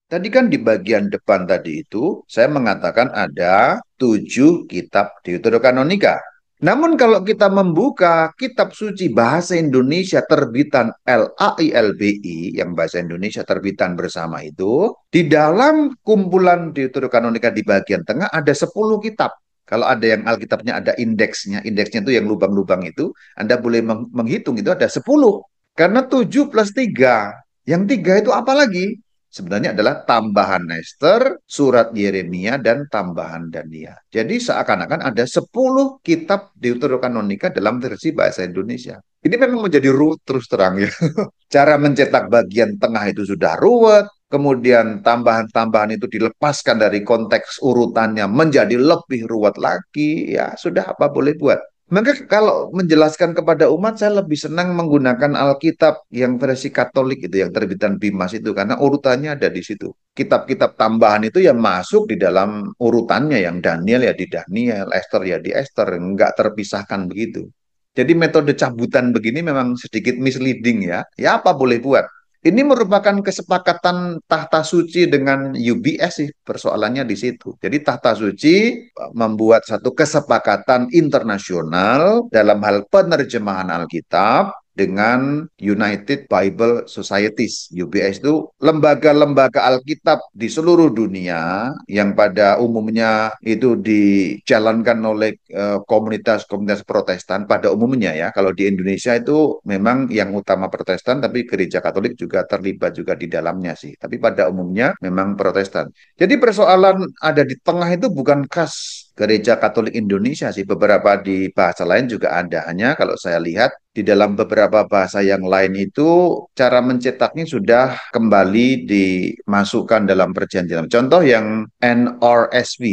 Tadi kan di bagian depan tadi itu saya mengatakan ada 7 kitab Deuterokanonika. Namun kalau kita membuka kitab suci bahasa Indonesia terbitan LAILBI, yang bahasa Indonesia terbitan bersama itu, di dalam kumpulan Deuterokanonika di bagian tengah ada 10 kitab. Kalau ada yang Alkitabnya ada indeksnya itu yang lubang-lubang itu, Anda boleh menghitung itu ada 10. Karena 7 plus 3. Yang 3 itu apa lagi? Sebenarnya adalah tambahan Esther, surat Yeremia, dan tambahan Daniel. Jadi seakan-akan ada 10 kitab Deuterokanonika dalam versi bahasa Indonesia. Ini memang menjadi ruwet terus terang ya. Cara mencetak bagian tengah itu sudah ruwet, kemudian tambahan-tambahan itu dilepaskan dari konteks urutannya menjadi lebih ruwet lagi, ya sudah apa boleh buat. Maka kalau menjelaskan kepada umat, saya lebih senang menggunakan Alkitab yang versi Katolik itu, yang terbitan Bimas itu, karena urutannya ada di situ. Kitab-kitab tambahan itu yang masuk di dalam urutannya, yang Daniel ya di Daniel, Esther ya di Esther, nggak terpisahkan begitu. Jadi metode cabutan begini memang sedikit misleading ya. Ya apa boleh buat. Ini merupakan kesepakatan tahta suci dengan UBS sih, persoalannya di situ. Jadi tahta suci membuat satu kesepakatan internasional dalam hal penerjemahan Alkitab dengan United Bible Societies. UBS itu lembaga-lembaga Alkitab di seluruh dunia yang pada umumnya itu dijalankan oleh komunitas-komunitas Protestan pada umumnya ya. Kalau di Indonesia itu memang yang utama Protestan, tapi Gereja Katolik juga terlibat juga di dalamnya sih. Tapi pada umumnya memang Protestan. Jadi persoalan ada di tengah itu bukan khas Gereja Katolik Indonesia sih, beberapa di bahasa lain juga ada. Hanya kalau saya lihat di dalam beberapa bahasa yang lain itu cara mencetaknya sudah kembali dimasukkan dalam perjanjian. Contoh yang NRSV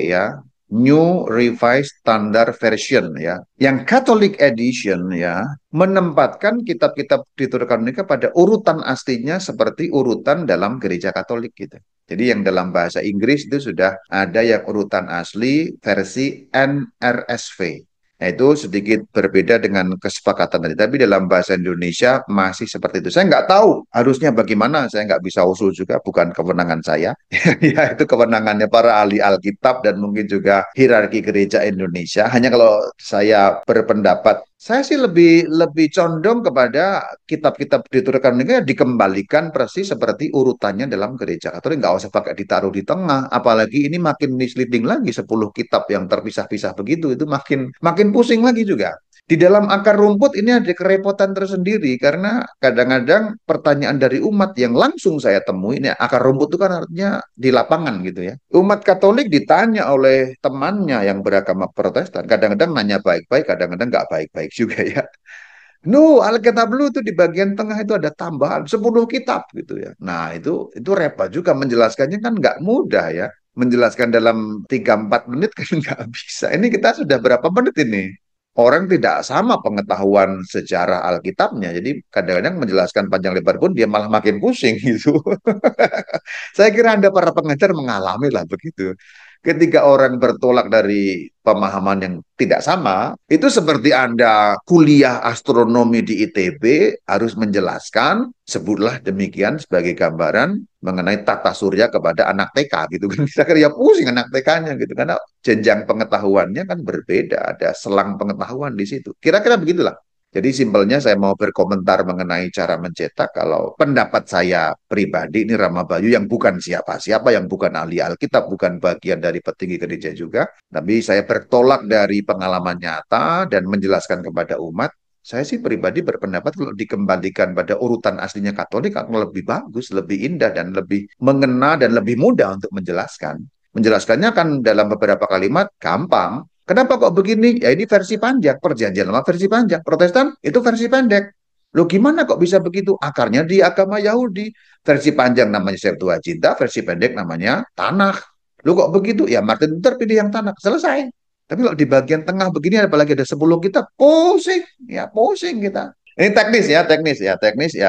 ya, New Revised Standard Version ya. Yang Catholic Edition ya menempatkan kitab-kitab Deuterokanonika pada urutan aslinya seperti urutan dalam Gereja Katolik gitu. Jadi yang dalam bahasa Inggris itu sudah ada yang urutan asli versi NRSV. Nah, itu sedikit berbeda dengan kesepakatan tadi. Tapi dalam bahasa Indonesia masih seperti itu. Saya nggak tahu harusnya bagaimana. Saya nggak bisa usul juga, bukan kewenangan saya. Ya, itu kewenangannya para ahli Alkitab dan mungkin juga hierarki gereja Indonesia. Hanya kalau saya berpendapat, saya sih lebih lebih condong kepada kitab-kitab Deuterokanonika dikembalikan persis seperti urutannya dalam gereja Katolik. Nggak usah pakai ditaruh di tengah. Apalagi ini makin misleading lagi 10 kitab yang terpisah-pisah begitu. Itu makin makin pusing lagi juga. Di dalam akar rumput ini ada kerepotan tersendiri karena kadang-kadang pertanyaan dari umat yang langsung saya temui, ini akar rumput itu kan artinya di lapangan gitu ya. Umat Katolik ditanya oleh temannya yang beragama Protestan, kadang-kadang nanya baik-baik, kadang-kadang nggak baik-baik juga ya. No, Alkitab lu itu di bagian tengah itu ada tambahan 10 kitab gitu ya. Nah, itu repot juga menjelaskannya kan nggak mudah ya. Menjelaskan dalam 3-4 menit kan nggak bisa. Ini kita sudah berapa menit ini? Orang tidak sama pengetahuan sejarah Alkitabnya. Jadi kadang-kadang menjelaskan panjang lebar pun dia malah makin pusing gitu. Saya kira Anda para pengajar mengalami lah begitu. Ketika orang bertolak dari pemahaman yang tidak sama, itu seperti Anda kuliah astronomi di ITB harus menjelaskan, sebutlah demikian sebagai gambaran mengenai tata surya kepada anak TK gitu kan. Kita kira ya pusing anak TK-nya gitu karena jenjang pengetahuannya kan berbeda, ada selang pengetahuan di situ. Kira-kira begitulah. Jadi simpelnya saya mau berkomentar mengenai cara mencetak. Kalau pendapat saya pribadi, ini Rama Bayu yang bukan siapa-siapa, yang bukan ahli Alkitab, bukan bagian dari petinggi gereja juga. Tapi saya bertolak dari pengalaman nyata dan menjelaskan kepada umat. Saya sih pribadi berpendapat kalau dikembalikan pada urutan aslinya Katolik akan lebih bagus, lebih indah, dan lebih mengena dan lebih mudah untuk menjelaskan. Menjelaskannya kan dalam beberapa kalimat gampang. Kenapa kok begini? Ya ini versi panjang, perjanjian lama versi panjang. Protestan itu versi pendek. Loh gimana kok bisa begitu? Akarnya di agama Yahudi. Versi panjang namanya Septuaginta, versi pendek namanya Tanakh. Loh kok begitu? Ya Martin Luther pilih yang Tanakh. Selesai. Tapi kalau di bagian tengah begini, apalagi ada 10 kita, pusing. Ya pusing kita. Ini teknis ya.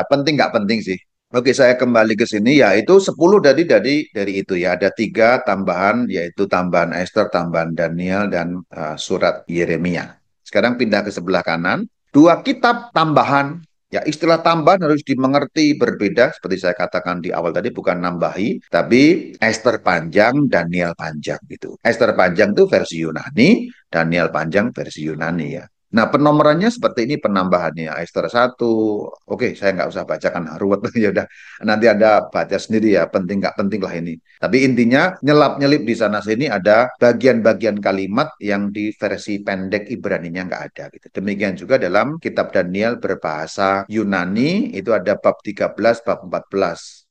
Penting nggak penting sih. Oke, saya kembali ke sini ya itu 10 dari itu ya ada 3 tambahan yaitu tambahan Esther, tambahan Daniel dan surat Yeremia. Sekarang pindah ke sebelah kanan, 2 kitab tambahan Ya, istilah tambahan harus dimengerti berbeda, seperti saya katakan di awal tadi, bukan nambahi, tapi Ester panjang, Daniel panjang gitu. Ester panjang itu versi Yunani, Daniel panjang versi Yunani ya. Nah, penomorannya seperti ini penambahannya. Ester satu, oke, saya nggak usah bacakan ruwet, ya udah. Nanti ada baca sendiri ya, penting nggak penting lah ini. Tapi intinya nyelap-nyelip di sana sini ada bagian-bagian kalimat yang di versi pendek Ibraninya nggak ada gitu. Demikian juga dalam kitab Daniel berbahasa Yunani itu ada bab 13, bab 14.